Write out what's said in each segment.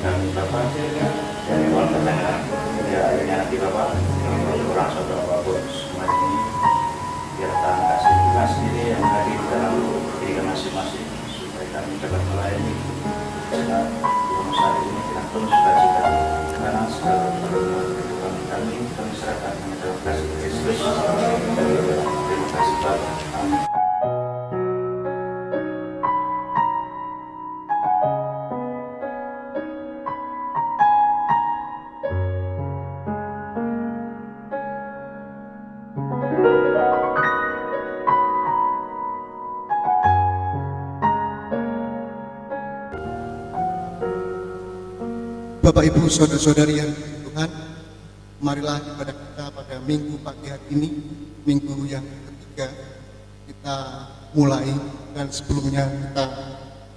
kami Bapak dari warga Tangerang, ya akhirnya nanti Bapak orang saudara Bapak semua ini biar Tuhan kasih kita sendiri yang hadir di dalam diri masing-masing supaya kami dapat melayani segala urusan ini dengan penuh sukacita karena segala perluan kami serahkan ke dalam kasih Kristus. Terima kasih Bapak. Amin. Bapak Ibu saudara-saudari yang Tuhan, marilah ibadah kita pada minggu pagi hari ini, minggu yang ketiga kita mulai, dan sebelumnya kita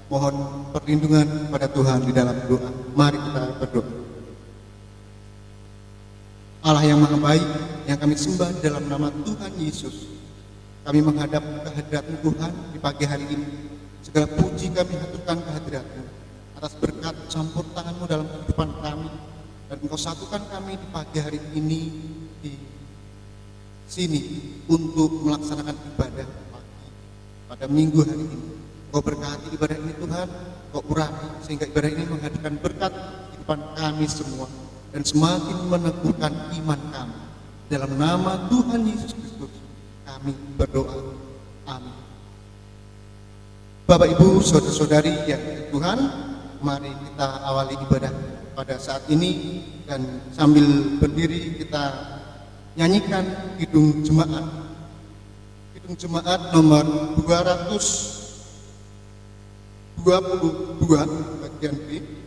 mohon perlindungan pada Tuhan di dalam doa. Mari kita berdoa. Allah yang Maha Baik, yang kami sembah di dalam nama Tuhan Yesus, kami menghadap kehadirat Tuhan di pagi hari ini. Segala puji kami haturkan kehadirat-Mu atas berkat campur tangan-Mu dalam kehidupan kami, dan Engkau satukan kami di pagi hari ini di sini untuk melaksanakan ibadah pagi pada minggu hari ini. Engkau berkati ibadah ini Tuhan, Engkau urapi sehingga ibadah ini menghadirkan berkat kehidupan kami semua dan semakin meneguhkan iman kami. Dalam nama Tuhan Yesus Kristus kami berdoa. Amin. Bapak Ibu saudara-saudari yang Tuhan, mari kita awali ibadah pada saat ini, dan sambil berdiri kita nyanyikan Kidung Jemaat. Kidung Jemaat nomor 222 bagian B.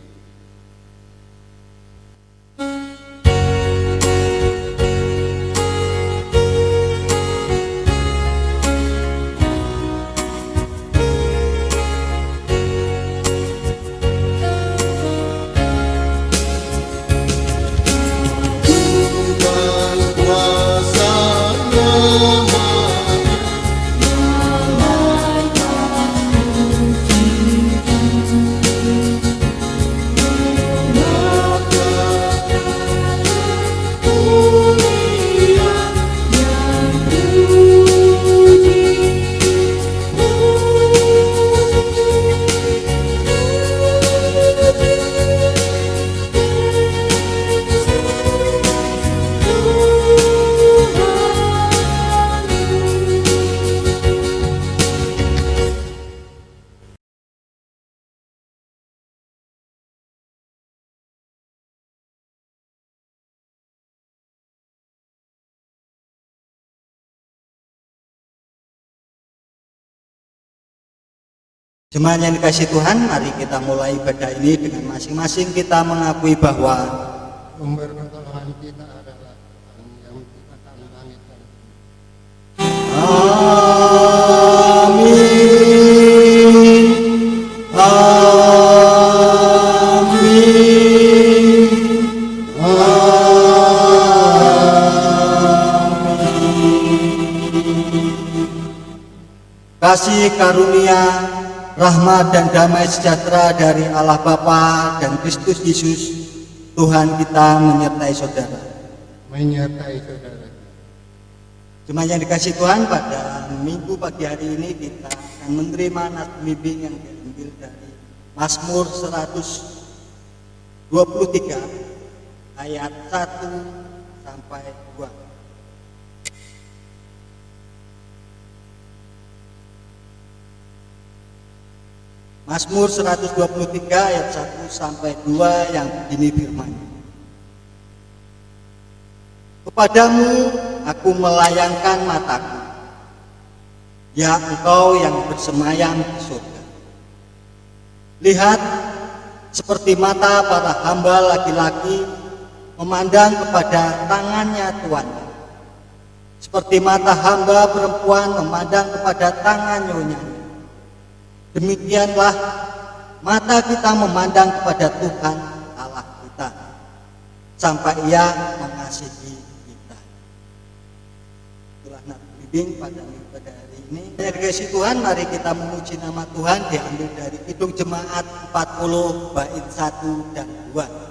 Jemaat yang dikasihi Tuhan, mari kita mulai ibadah ini dengan masing-masing kita mengakui bahwa Sumber pertolongan kita adalah Tuhan yang menciptakan langit dan bumi. Amin. Amin. Amin. Kasih karunia, rahmat dan damai sejahtera dari Allah Bapa dan Kristus Yesus Tuhan kita menyertai saudara. Jemaat yang dikasihi Tuhan, pada minggu pagi hari ini kita akan menerima nas pembimbing yang diambil dari Mazmur 123 ayat 1 sampai 2. Mazmur 123 ayat 1 sampai 2 yang begini firman-Nya. Kepadamu aku melayangkan mataku, ya Engkau yang bersemayam di surga. Lihat, seperti mata para hamba laki-laki memandang kepada tangannya tuannya, seperti mata hamba perempuan memandang kepada tangan nyonyanya. Demikianlah mata kita memandang kepada Tuhan Allah kita sampai Ia mengasihi kita. Itulah membimbing pada hari ini. Yang dikasihi Tuhan, mari kita memuji nama Tuhan diambil dari Kidung Jemaat 40 bait 1 dan 2.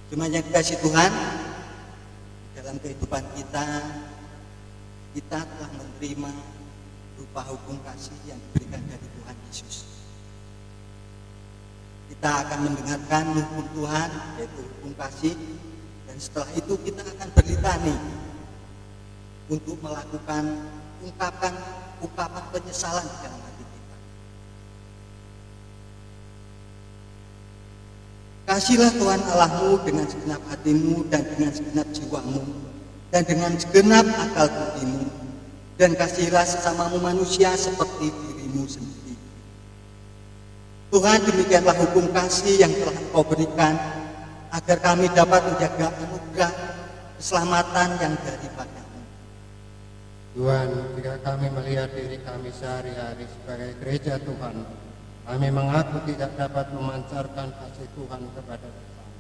Jemaat yang dikasihi Tuhan, dalam kehidupan kita telah menerima berupa hukum kasih yang diberikan dari Tuhan Yesus. Kita akan mendengarkan hukum Tuhan, yaitu hukum kasih, dan setelah itu kita akan berlitani untuk melakukan ungkapan penyesalan di dalam hati kita. Kasihlah Tuhan Allahmu dengan segenap hatimu dan dengan segenap jiwamu dan dengan segenap akal budimu, dan kasihilah sesamamu manusia seperti dirimu sendiri. Tuhan, demikianlah hukum kasih yang telah Engkau berikan agar kami dapat menjaga anugerah keselamatan yang daripadamu. Tuhan, jika kami melihat diri kami sehari-hari sebagai gereja Tuhan, kami mengaku tidak dapat memancarkan kasih Tuhan kepada sesama,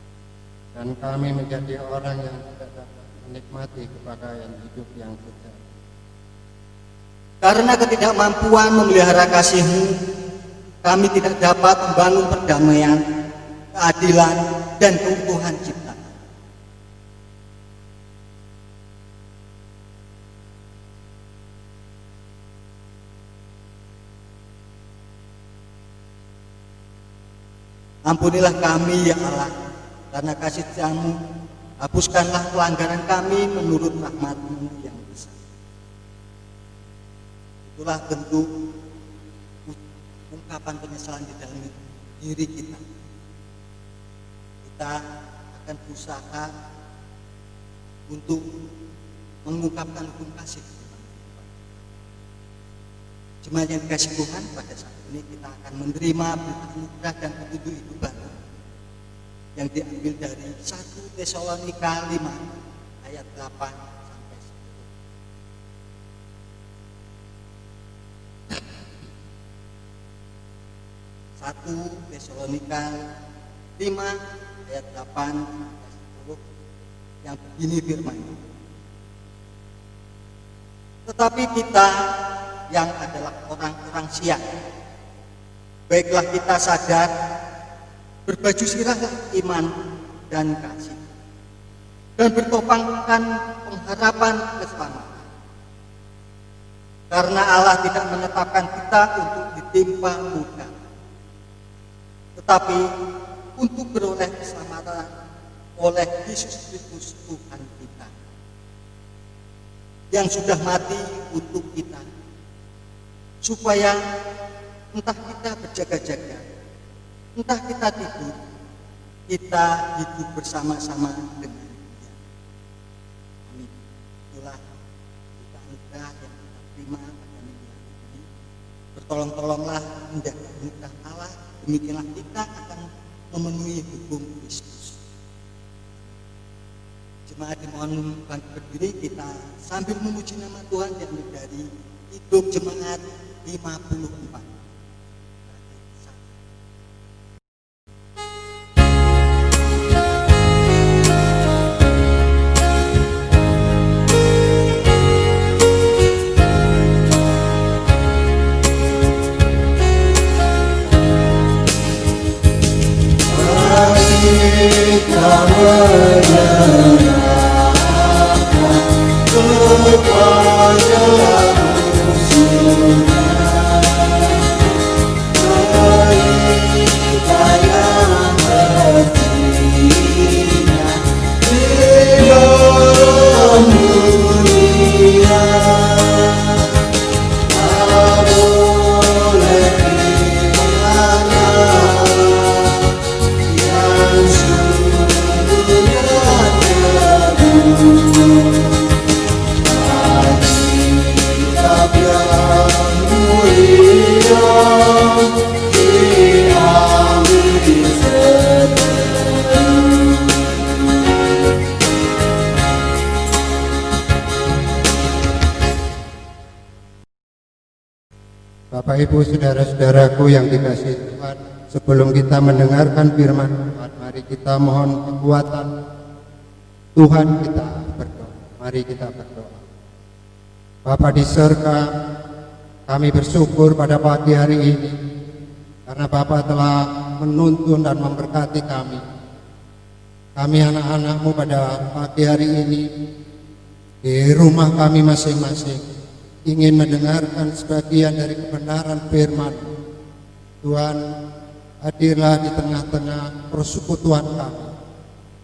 dan kami menjadi orang yang tidak dapat menikmati kebahagiaan hidup yang sejati. Karena ketidakmampuan memelihara kasih-Mu, kami tidak dapat membangun perdamaian, keadilan, dan keutuhan cipta. Ampunilah kami, ya Allah, karena kasih setiamu, hapuskanlah pelanggaran kami menurut rahmat-Mu yang besar. Itulah bentuk ungkapan penyesalan di dalam diri kita. Kita akan berusaha untuk mengungkapkan hukum kasih. Jemaat yang dikasihi Tuhan, pada saat ini kita akan menerima berita anugerah dan petunjuk hidup baru yang diambil dari 1 Tesalonika 5 ayat 8 sampai 10. 1 Tesalonika 5 ayat 8 sampai 10 yang begini firman-Nya. Tetapi kita yang adalah orang-orang siang, baiklah kita sadar, berbaju sirahlah iman dan kasih, dan bertopangkan pengharapan keselamatan. Karena Allah tidak menetapkan kita untuk ditimpa murka, tetapi untuk beroleh keselamatan oleh Yesus Kristus Tuhan kita, yang sudah mati untuk kita, supaya entah kita berjaga-jaga, entah kita tidur, kita hidup bersama-sama dengan Dia. Amin. Itulah kita anugerah yang kita terima pada minggu ini. Bertolong-tolonglah menjaga anugerah Allah, demikianlah kita akan memenuhi hukum Kristus. Jemaat dimohon bangkit berdiri, kita sambil memuji nama Tuhan diambil dari Hidup Jemaat 54. Bapak Ibu saudara-saudaraku yang dikasihi Tuhan, sebelum kita mendengarkan firman Tuhan, mari kita mohon kekuatan Tuhan, kita berdoa. Mari kita berdoa. Bapa di surga, kami bersyukur pada pagi hari ini karena Bapa telah menuntun dan memberkati kami. Kami anak-anak-Mu pada pagi hari ini di rumah kami masing-masing ingin mendengarkan sebagian dari kebenaran firman. Tuhan, hadirlah di tengah-tengah persekutuan kami,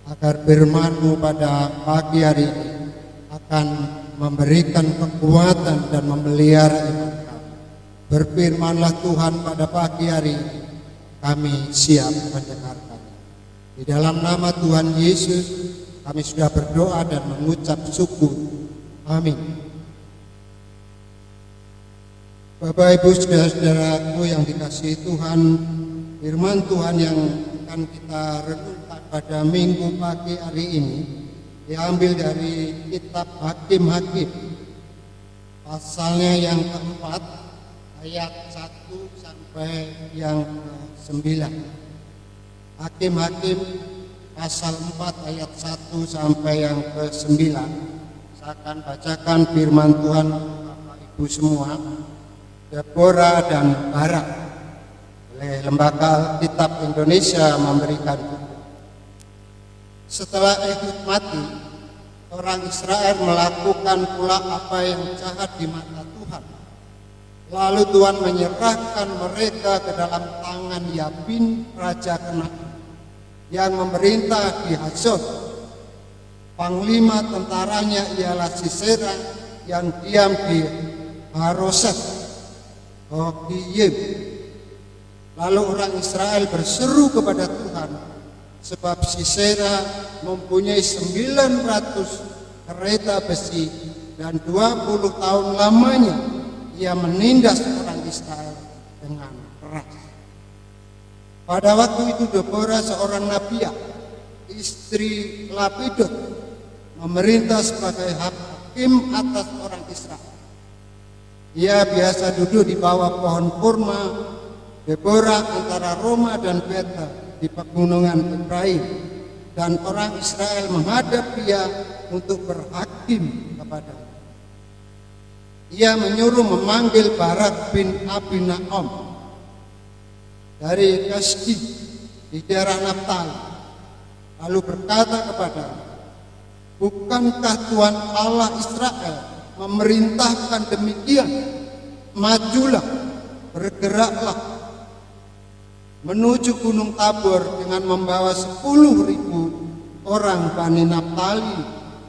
agar firman-Mu pada pagi hari ini akan memberikan kekuatan dan memelihara iman kami. Berfirmanlah Tuhan pada pagi hari ini, kami siap mendengarkan. Di dalam nama Tuhan Yesus, kami sudah berdoa dan mengucap syukur. Amin. Bapak Ibu saudara-saudaraku yang dikasihi Tuhan, firman Tuhan yang akan kita renungkan pada minggu pagi hari ini diambil dari kitab Hakim-Hakim, pasalnya yang keempat, ayat 1 sampai yang ke-9. Hakim-Hakim pasal 4 ayat 1 sampai yang ke-9. Saya akan bacakan firman Tuhan Bapak Ibu semua. Deborah dan Barak oleh Lembaga Alkitab Indonesia memberikan buku. Setelah Ehud mati, orang Israel melakukan pula apa yang jahat di mata Tuhan. Lalu Tuhan menyerahkan mereka ke dalam tangan Yabin, Raja Kanaan, yang memerintah di Hazor. Panglima tentaranya ialah Sisera yang diam di Haroset Hogiym. Lalu orang Israel berseru kepada Tuhan, sebab Sisera mempunyai 900 kereta besi dan 20 tahun lamanya ia menindas orang Israel dengan keras. Pada waktu itu Deborah seorang nabiah, istri Lapidot, memerintah sebagai hakim atas orang Israel. Ia biasa duduk di bawah pohon kurma Deborah antara Roma dan Beta di pegunungan Efraim, dan orang Israel menghadap dia untuk berhakim kepadanya. Ia menyuruh memanggil Barak bin Abinoam dari Kasdi di daerah Naftali, lalu berkata kepadanya, bukankah Tuhan Allah Israel memerintahkan demikian? Majulah, bergeraklah menuju Gunung Tabor dengan membawa 10.000 orang Bani Naftali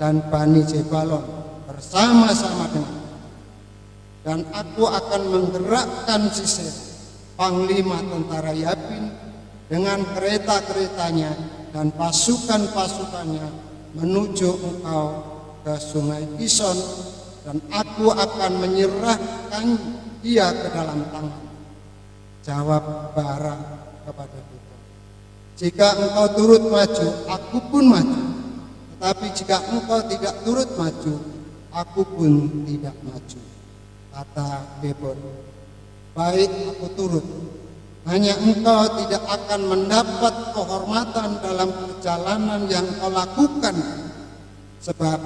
dan Bani Zebalon bersama-sama dengan, dan aku akan menggerakkan Sisera, panglima tentara Yabin, dengan kereta-keretanya dan pasukan-pasukannya menuju engkau ke sungai Kison, dan aku akan menyerahkan dia ke dalam tangan. Jawab Barak kepada Tuhan, jika engkau turut maju, aku pun maju. Tetapi jika engkau tidak turut maju, aku pun tidak maju, kata Debor. Baik, aku turut. Hanya engkau tidak akan mendapat kehormatan dalam perjalanan yang kau lakukan, sebab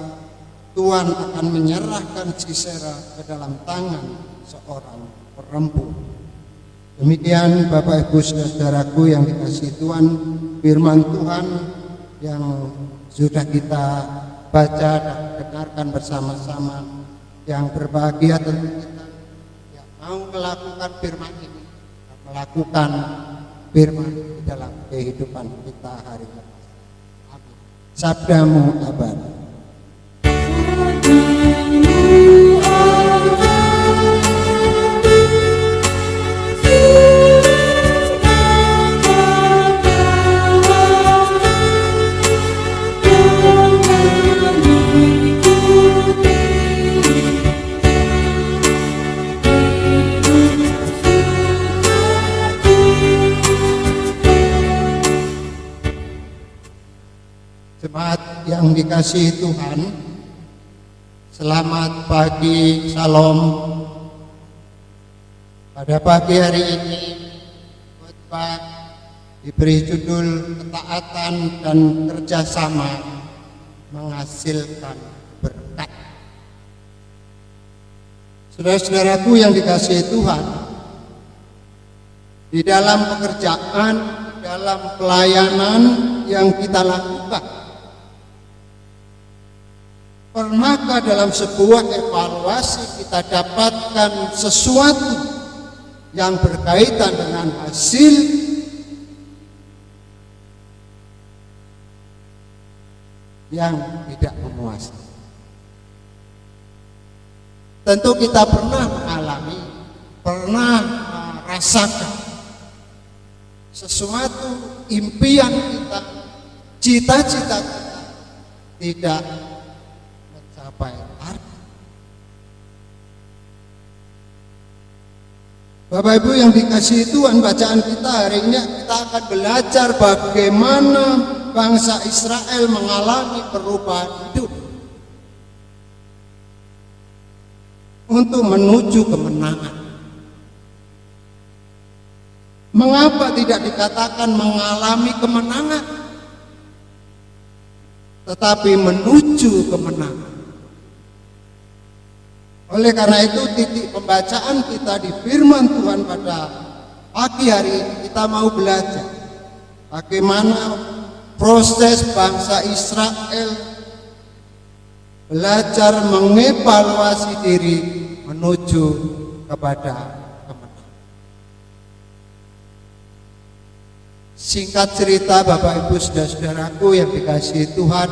Tuhan akan menyerahkan Sisera ke dalam tangan seorang perempuan. Demikian Bapak Ibu Saudaraku yang dikasihi Tuhan, firman Tuhan yang sudah kita baca dan dengarkan bersama-sama. Yang berbahagia tentu kita yang mau melakukan firman ini, melakukan firman di dalam kehidupan kita hari ini. Amin. Sabdamu abadi. Jemaat yang dikasihi Tuhan, selamat pagi, salam. Pada pagi hari ini khotbah diberi judul ketaatan dan kerjasama menghasilkan berkat. Saudara-saudaraku yang dikasihi Tuhan, di dalam pekerjaan, dalam pelayanan yang kita lakukan, pernahkah dalam sebuah evaluasi kita dapatkan sesuatu yang berkaitan dengan hasil yang tidak memuaskan? Tentu kita pernah mengalami, pernah merasakan sesuatu impian kita, cita-cita kita tidak mencapai target. Bapak Ibu yang dikasihi Tuhan, bacaan kita hari ini kita akan belajar bagaimana bangsa Israel mengalami perubahan hidup untuk menuju kemenangan. Mengapa tidak dikatakan mengalami kemenangan, tetapi menuju kemenangan? Oleh karena itu, titik pembacaan kita di firman Tuhan pada pagi hari ini, kita mau belajar bagaimana proses bangsa Israel belajar mengevaluasi diri menuju kepada kemenangan. Singkat cerita, Bapak Ibu Saudara-saudaraku yang dikasihi Tuhan,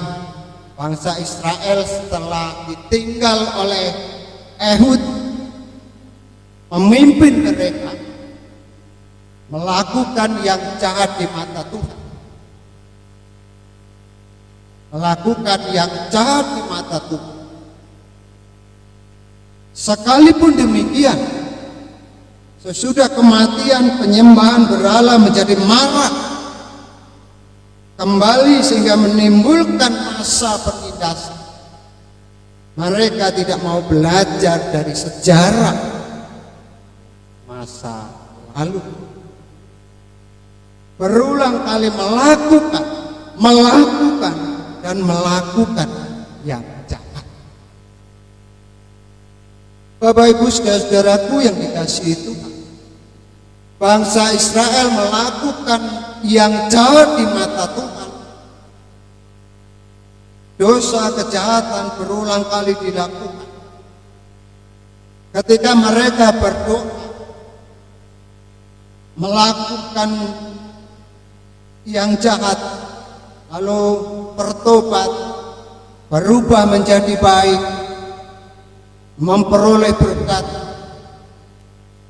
bangsa Israel setelah ditinggal oleh Ehud memimpin mereka melakukan yang jahat di mata Tuhan, melakukan yang jahat di mata Tuhan. Sekalipun demikian, sesudah kematian penyembahan berhala menjadi marak kembali sehingga menimbulkan masa penindasan. Mereka tidak mau belajar dari sejarah masa lalu. Berulang kali melakukan yang jahat. Bapak Ibu saudara-saudaraku yang dikasihi Tuhan, bangsa Israel melakukan yang jahat di mata Tuhan. Dosa kejahatan berulang kali dilakukan. Ketika mereka berdoa, melakukan yang jahat, lalu bertobat, berubah menjadi baik, memperoleh berkat,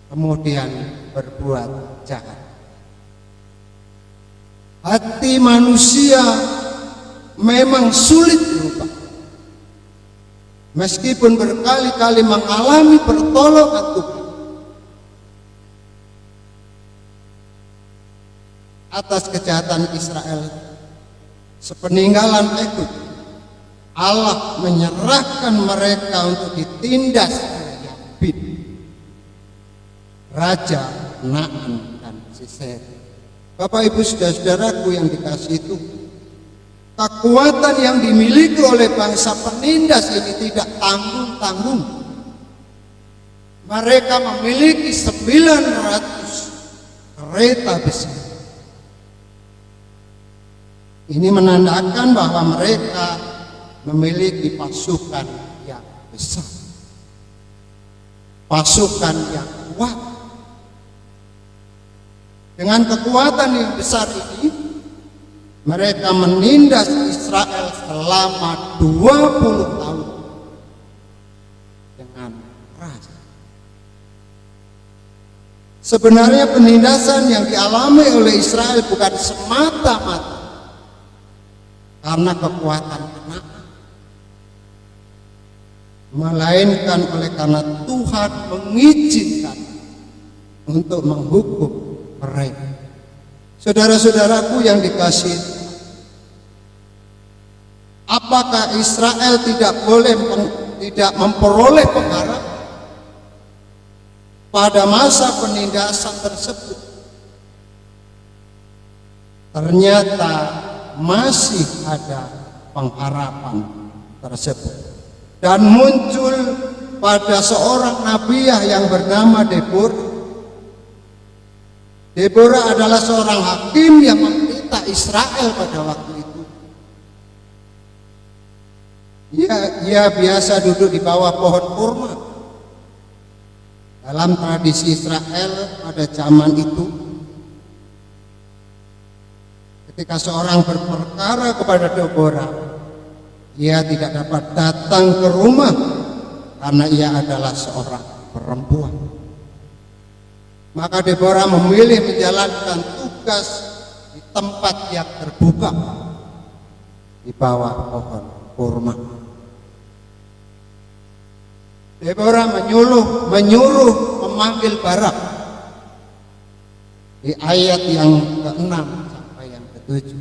kemudian berbuat jahat. Hati manusia memang sulit berubah. Meskipun berkali-kali mengalami pertolongan Tuhan atas kejahatan Israel sepeninggalan Ehud, Allah menyerahkan mereka untuk ditindas oleh Yabin, Raja Kanaan dan Sisera. Bapak Ibu saudara-saudaraku yang dikasihi Tuhan, kekuatan yang dimiliki oleh bangsa penindas ini tidak tanggung-tanggung. Mereka memiliki 900 kereta besi. Ini menandakan bahwa mereka memiliki pasukan yang besar, pasukan yang kuat. Dengan kekuatan yang besar ini, mereka menindas Israel selama 20 tahun dengan keras. Sebenarnya penindasan yang dialami oleh Israel bukan semata-mata karena kekuatan Kanaan, melainkan oleh karena Tuhan mengizinkan untuk menghukum mereka. Saudara-saudaraku yang dikasihi, apakah Israel tidak memperoleh pengharapan pada masa penindasan tersebut? Ternyata masih ada pengharapan tersebut, dan muncul pada seorang nabiah yang bernama Deborah. Deborah adalah seorang hakim yang memerintah Israel pada waktu itu. Ia biasa duduk di bawah pohon kurma. Dalam tradisi Israel pada zaman itu, ketika seorang berperkara kepada Deborah, ia tidak dapat datang ke rumah karena ia adalah seorang perempuan. Maka Deborah memilih menjalankan tugas di tempat yang terbuka di bawah pohon kurma. Deborah menyuruh memanggil Barak di ayat yang ke-6 sampai yang ke-7.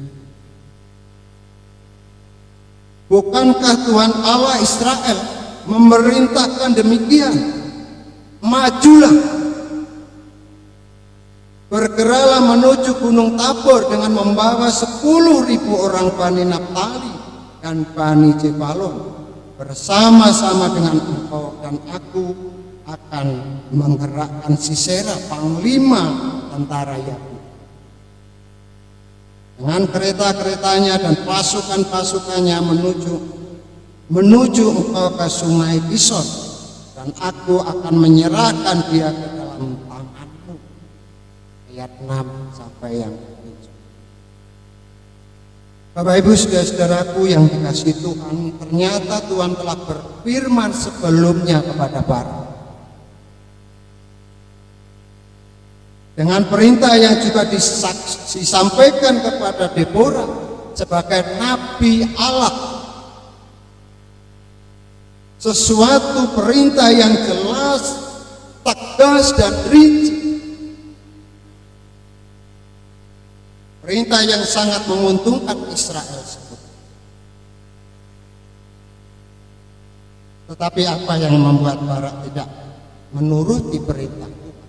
Bukankah Tuhan Allah Israel memerintahkan demikian? Majulah, bergeraklah menuju Gunung Tabor dengan membawa 10.000 orang Bani Naftali dan Bani Jebalon bersama-sama dengan engkau, dan aku akan menggerakkan Sisera, panglima tentara Yahudi, dengan kereta-keretanya dan pasukan-pasukannya menuju engkau ke Sungai Kison, dan aku akan menyerahkan dia ke dalam tanganmu. Ayat 6 sampai yang 7. Bapak Ibu saudara-saudaraku yang dikasihi Tuhan, ternyata Tuhan telah berfirman sebelumnya kepada Barak dengan perintah yang juga disampaikan kepada Deborah sebagai nabi Allah. Sesuatu perintah yang jelas, tegas dan rinci. Perintah yang sangat menguntungkan Israel sebut. Tetapi apa yang membuat Barak tidak menuruti perintah Tuhan?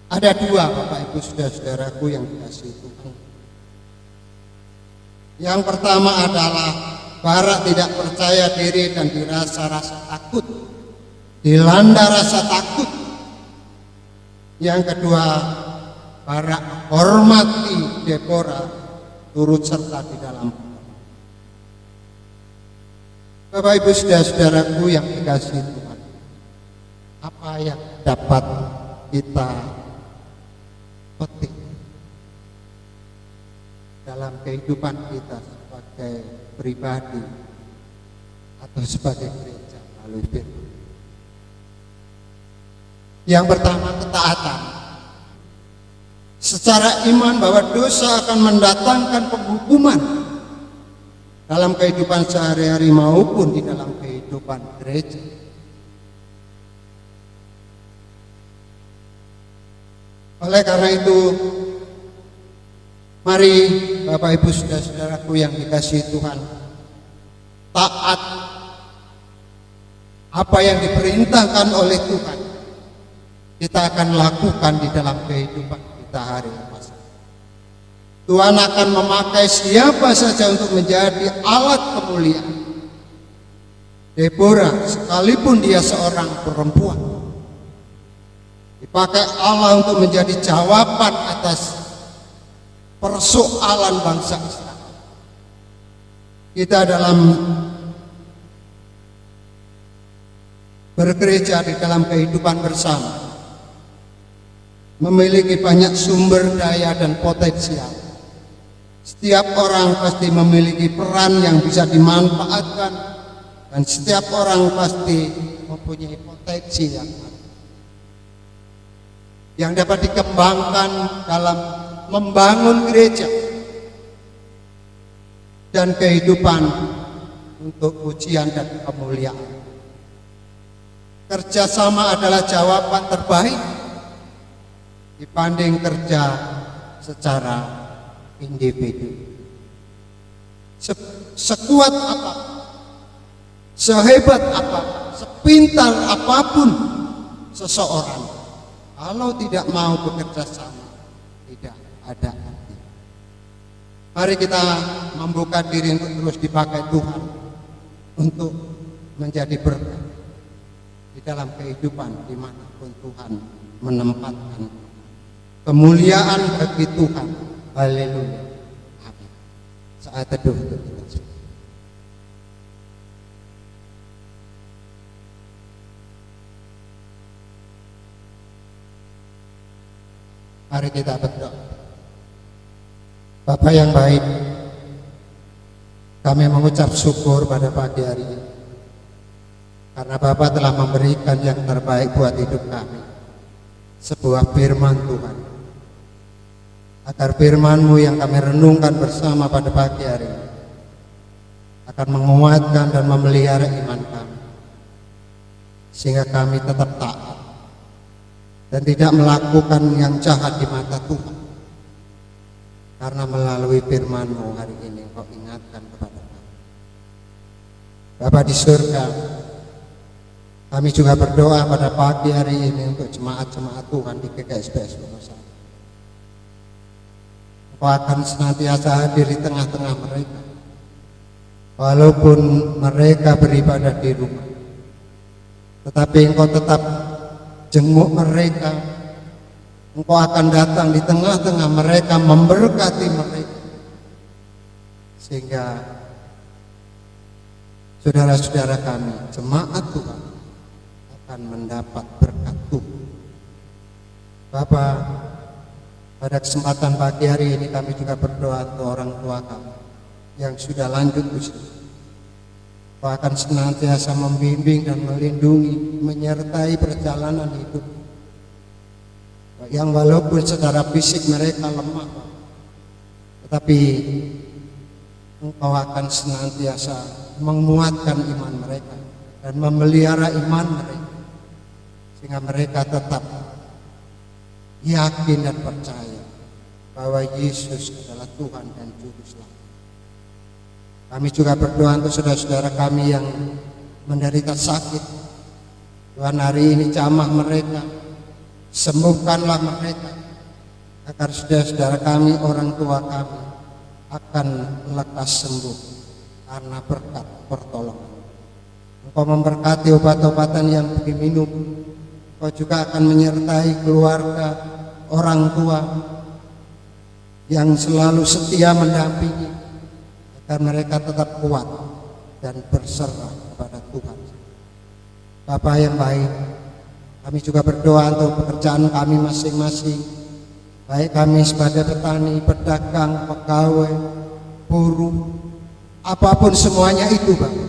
Ada dua, Bapak Ibu saudara-saudaraku yang dikasihi Tuhan. Yang pertama adalah Barak tidak percaya diri dan dirasa rasa takut, dilanda rasa takut. Yang kedua, Barak hormati Deborah, turut serta di dalam. Bapak Ibu saudara-saudaraku yang dikasihi Tuhan, apa yang dapat kita petik dalam kehidupan kita sebagai pribadi atau sebagai gereja melalui firman? Yang pertama, ketaatan. Secara iman bahwa dosa akan mendatangkan penghukuman dalam kehidupan sehari-hari maupun di dalam kehidupan gereja. Oleh karena itu, mari Bapak Ibu saudara-saudaraku yang dikasihi Tuhan, taat apa yang diperintahkan oleh Tuhan, kita akan lakukan di dalam kehidupan kita hari lepas. Tuhan akan memakai siapa saja untuk menjadi alat kemuliaan. Deborah, sekalipun dia seorang perempuan, dipakai Allah untuk menjadi jawaban atas persoalan bangsa Israel. Kita dalam bergereja di dalam kehidupan bersama memiliki banyak sumber daya dan potensial. Setiap orang pasti memiliki peran yang bisa dimanfaatkan, dan setiap orang pasti mempunyai potensi yang dapat dikembangkan dalam membangun gereja dan kehidupan untuk pujian dan kemuliaan. Kerjasama adalah jawaban terbaik dibanding kerja secara individu. Sekuat apa, sehebat apa, sepintar apapun seseorang, kalau tidak mau bekerja sama, tidak ada arti. Mari kita membuka diri untuk terus dipakai Tuhan untuk menjadi berkat di dalam kehidupan dimanapun Tuhan menempatkan. Kemuliaan bagi Tuhan. Haleluya. Amin. Saat teduh untuk kita semua. Mari kita berdoa. Bapa yang baik, kami mengucap syukur pada pagi hari ini, karena Bapa telah memberikan yang terbaik buat hidup kami, sebuah firman Tuhan. Agar firman-Mu yang kami renungkan bersama pada pagi hari ini akan menguatkan dan memelihara iman kami, sehingga kami tetap taat dan tidak melakukan yang jahat di mata Tuhan. Karena melalui firman-Mu hari ini Engkau ingatkan kepada kami. Bapa di surga, kami juga berdoa pada pagi hari ini untuk jemaat-jemaat Tuhan di GKSBS Wonosari. Engkau akan senantiasa hadir di tengah-tengah mereka, walaupun mereka beribadah di rumah, tetapi Engkau tetap jenguk mereka. Engkau akan datang di tengah-tengah mereka, memberkati mereka, sehingga saudara-saudara kami, jemaat Tuhan, akan mendapat berkat Tuhan. Bapa, pada kesempatan pagi hari ini kami juga berdoa untuk orang tua kami yang sudah lanjut usia. Engkau akan senantiasa membimbing dan melindungi, menyertai perjalanan hidup yang walaupun secara fisik mereka lemah, tetapi Engkau akan senantiasa menguatkan iman mereka dan memelihara iman mereka, sehingga mereka tetap yakin dan percaya bahwa Yesus adalah Tuhan dan Juru Selamat. Kami juga berdoa untuk saudara-saudara kami yang menderita sakit. Tuhan, hari ini jamah mereka, sembuhkanlah mereka, agar saudara-saudara kami, orang tua kami akan lekas sembuh karena berkat pertolongan. Engkau memberkati obat-obatan yang diminum. Engkau juga akan menyertai keluarga, orang tua yang selalu setia mendampingi, agar mereka tetap kuat dan berserah kepada Tuhan. Bapa yang baik, kami juga berdoa untuk pekerjaan kami masing-masing, baik kami sebagai petani, pedagang, pegawai, buruh, apapun semuanya itu, Bapak,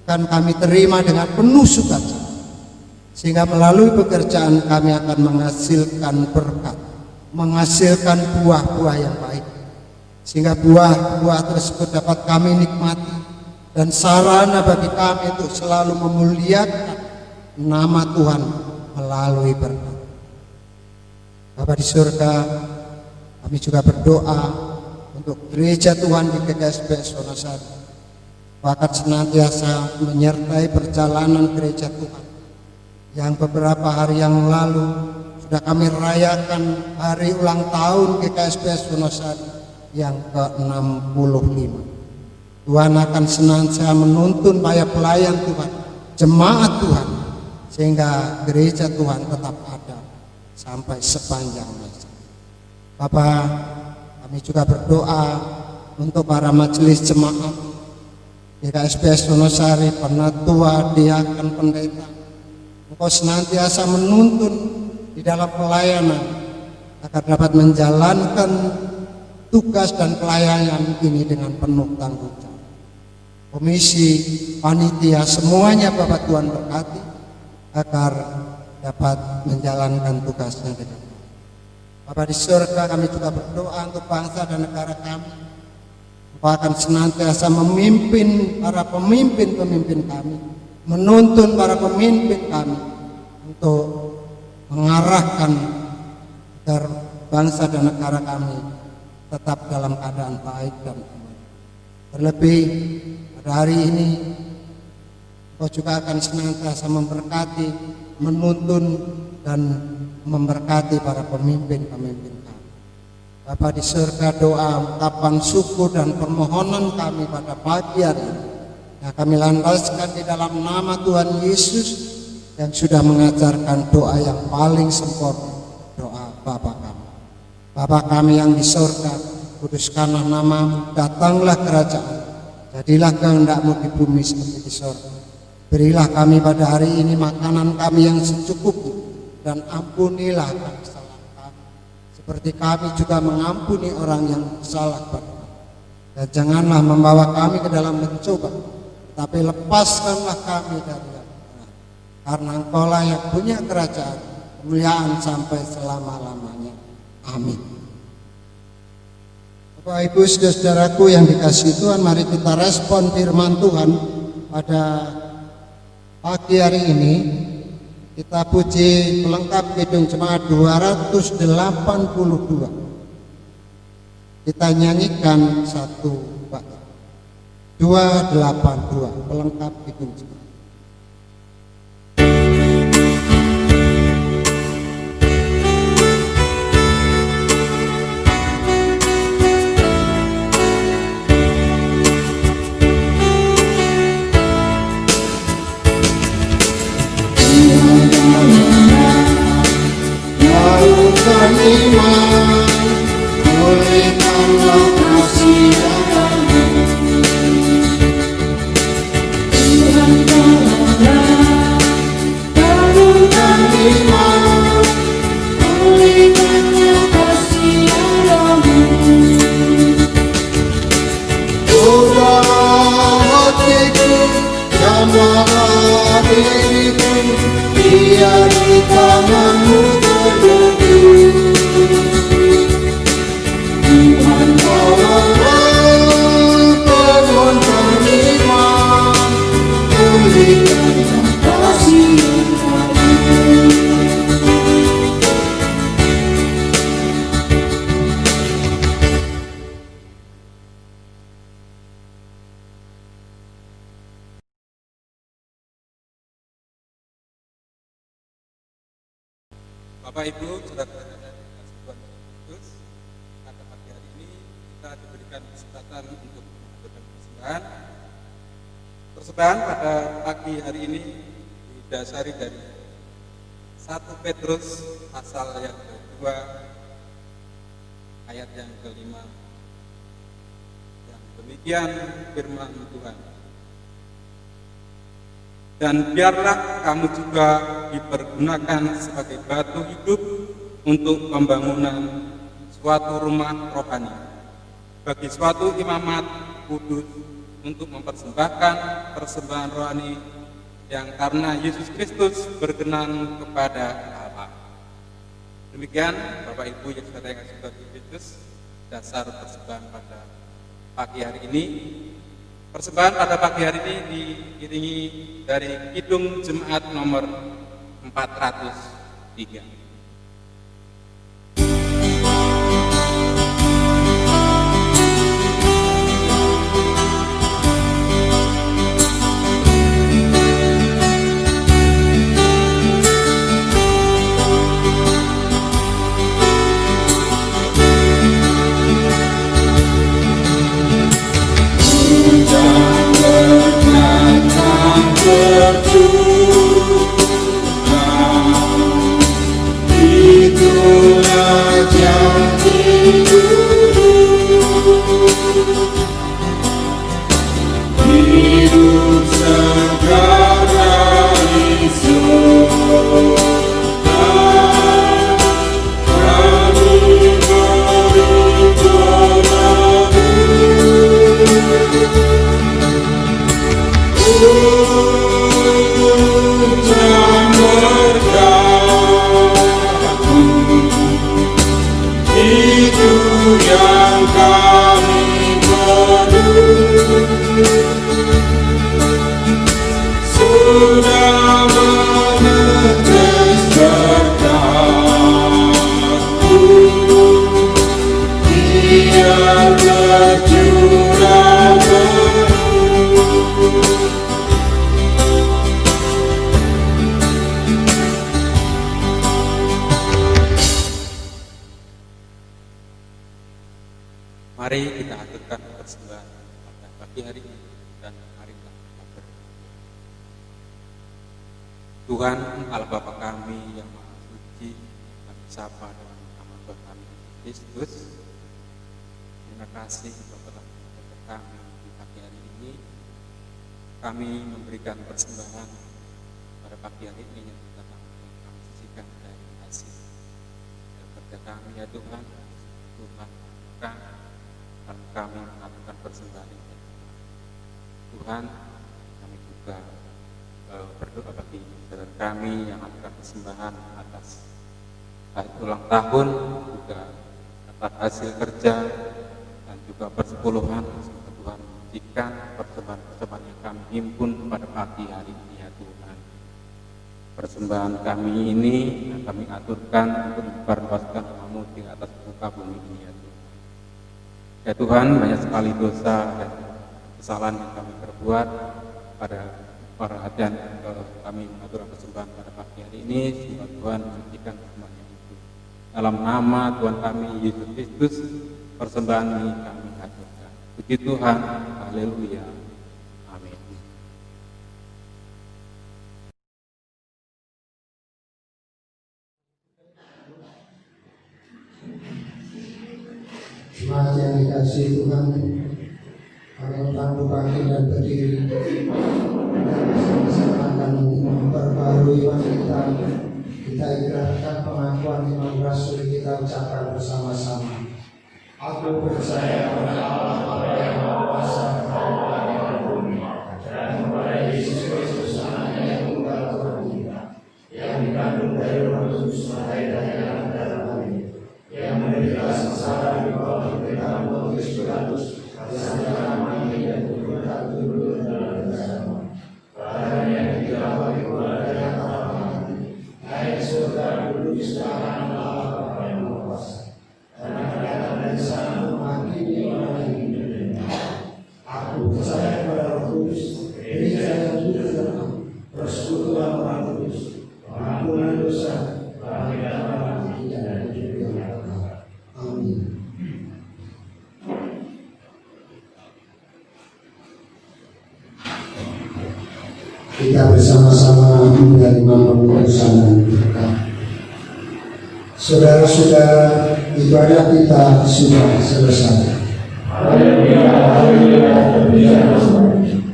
akan kami terima dengan penuh sukacita, sehingga melalui pekerjaan kami akan menghasilkan berkat, menghasilkan buah-buah yang baik, sehingga buah-buah tersebut dapat kami nikmati dan sarana bagi kami untuk selalu memuliakan nama Tuhan melalui berkat. Bapa di surga, kami juga berdoa untuk gereja Tuhan di GKSBS Wonosari. akan senantiasa menyertai perjalanan gereja Tuhan yang beberapa hari yang lalu sudah kami rayakan hari ulang tahun GKSPS Wonosari yang ke-65. Tuhan akan senantiasa menuntun para pelayan Tuhan, jemaat Tuhan, sehingga gereja Tuhan tetap ada sampai sepanjang masa. Bapak, kami juga berdoa untuk para majelis jemaat GKSPS Wonosari, penatua, diakan, pendeta. Engkau senantiasa menuntun di dalam pelayanan agar dapat menjalankan tugas dan pelayanan ini dengan penuh tanggung jawab. Komisi, panitia, semuanya Bapak Tuhan berkati agar dapat menjalankan tugasnya dengan baik. Bapak di surga, kami juga berdoa untuk bangsa dan negara kami. Engkau akan senantiasa memimpin para pemimpin-pemimpin kami, menuntun para pemimpin kami untuk mengarahkan agar bangsa dan negara kami tetap dalam keadaan baik dan aman. Terlebih pada hari ini Engkau juga akan senantiasa memberkati, menuntun dan memberkati para pemimpin-pemimpin kami. Bapa di surga, doa, ungkapan syukur dan permohonan kami pada pagi hari ini yang kami landaskan di dalam nama Tuhan Yesus yang sudah mengajarkan doa yang paling sempurna, doa Bapa kami. Bapa kami yang di surga, kuduskanlah namamu, datanglah kerajaan, jadilah kehendak-Mu di bumi seperti di surga. Berilah kami pada hari ini makanan kami yang secukupnya, dan ampunilah kami kesalahan kami, seperti kami juga mengampuni orang yang salah pada kami. Dan janganlah membawa kami ke dalam mencoba, tapi lepaskanlah kami dari yang benar. Karena Engkaulah yang punya kerajaan, kemuliaan sampai selama-lamanya. Amin. Bapak, Ibu, saudaraku yang dikasihi Tuhan, mari kita respon firman Tuhan pada pagi hari ini. Kita puji pelengkap Kidung Jemaat 282. Kita nyanyikan satu bait 282 pelengkap Kidung Jemaat. Lakukan iman, pulihkanlah kasih Tuhan, tolonglah. Lakukan iman, pulihkanlah kasih Tuhan. Ubah hatiku, jamaah diriku, biar di tangan-Mu terlebih. Tuhan tolonglah, penuhkan iman, pulihkanlah kasih Tuhan. Bapak Ibu, saudara-saudara yang dikasihi Tuhan Yesus, pada pagi hari ini kita diberikan kesempatan untuk melakukan persembahan. Persembahan pada pagi hari ini didasari dari 1 Petrus pasal yang kedua ayat yang kelima. Yang demikian firman Tuhan. Dan biarlah kamu juga dipergunakan sebagai batu hidup untuk pembangunan suatu rumah rohani, bagi suatu imamat kudus, untuk mempersembahkan persembahan rohani yang karena Yesus Kristus berkenan kepada Allah. Demikian Bapak Ibu yang saudara yang kasih Tuhan Yesus, dasar persembahan pada pagi hari ini. Persembahan pada pagi hari ini diiringi dari Kidung Jemaat nomor 403. itulah janji hidup segar dari surga, kami beri padamu. Hujan berkatmu, itu yang kami perlu. Sudah menetes berkatmu, biar tercurah penuh. Mari kita aturkan persembahan pada pagi hari ini dan marilah kita berdoa. Tuhan Allah Bapa kami yang Maha Suci, kami sapa dengan nama Tuhan kami Yesus Kristus. Terima kasih Bapak telah memberkati kami di pagi hari ini. Kami memberikan persembahan pada pagi hari ini yang kita kami sisihkan dari hasil kerja kami ya Tuhan. Tuhan dan kami mengatakan persembahan ini. Tuhan, kami juga berdoa bagi saudara kami yang melakukan persembahan atas ulang tahun, juga atas hasil kerja dan juga persepuluhan. Semoga Tuhan menjadikan persembahan-persembahan yang kami himpun pada pagi hari ini ya Tuhan. Persembahan kami ini yang kami aturkan untuk memperluaskan nama-Mu di atas muka bumi ini ya Tuhan. Ya Tuhan, banyak sekali dosa dan kesalahan yang kami perbuat pada perhatian kami mengatur persembahan pada pagi hari ini. Semoga Tuhan mensucikan semuanya itu. Dalam nama Tuhan kami Yesus Kristus, persembahan ini kami aturkan. Puji Tuhan, haleluya, amin. Jemaat yang dikasihi Tuhan, kami undang bangkit dan berdiri bersama-sama akan memperbarui iman kita. Kita ikrarkan pengakuan iman rasul, kita ucapkan bersama-sama. Aku percaya pada Allah Bapa yang Maha Kuasa, Bapa yang bumi, dan kepada Yesus Kristus Anaknya yang tunggal Tuhan kita, yang dikandung dari Roh Kudus, lahir dari dalam kami, yang menderita sengsara di bawah pemerintahan Pontius Pilatus, disangkakan mati dan diangkat turun dalam bersama. Badannya ditilawai keluar dari antara mati, naik surga duduk di sebelah Allah Bapa yang Maha Kuasa, dan akan datang dari sana menghakimi orang yang hidup dan mati. Aku percaya pada Roh Kudus, gereja yang suci dan am, persekutuan orang kudus, pengampunan dosa, kebangkitan orang mati dan hidup yang kekal. Amin. Kita bersama-sama menerima pengursan dan berkat. Saudara-saudara, ibadah kita sudah selesai.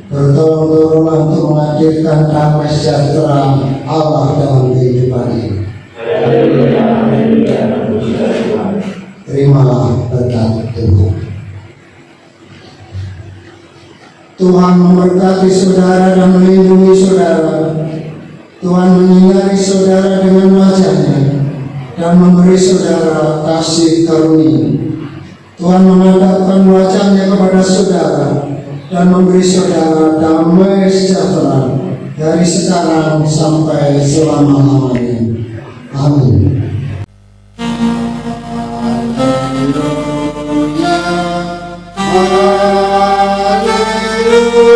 Bertolong-tolonglah untuk menghadirkan damai sejahtera Allah dalam kehidupan ini. Terimalah berkat Tuhan. Tuhan memberkati saudara dan melindungi saudara. Tuhan menyinari saudara dengan wajah-Nya dan memberi saudara kasih karunia. Tuhan menghadapkan wajah-Nya kepada saudara dan memberi saudara damai sejahtera dari sekarang sampai selama-lamanya. Amin.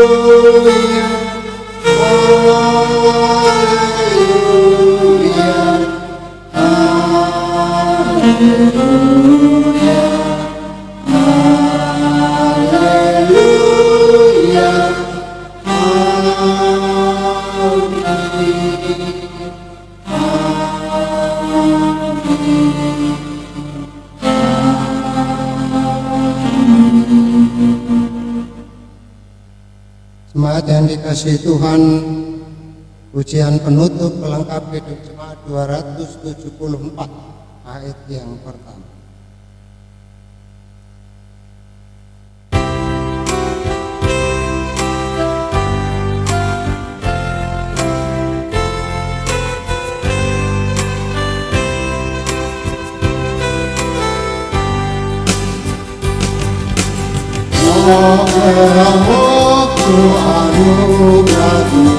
Hallelujah. Jemaat yang dikasihi Tuhan, ujian penutup pelengkap hidup jemaat 274 ayat yang pertama. Waktu anugerah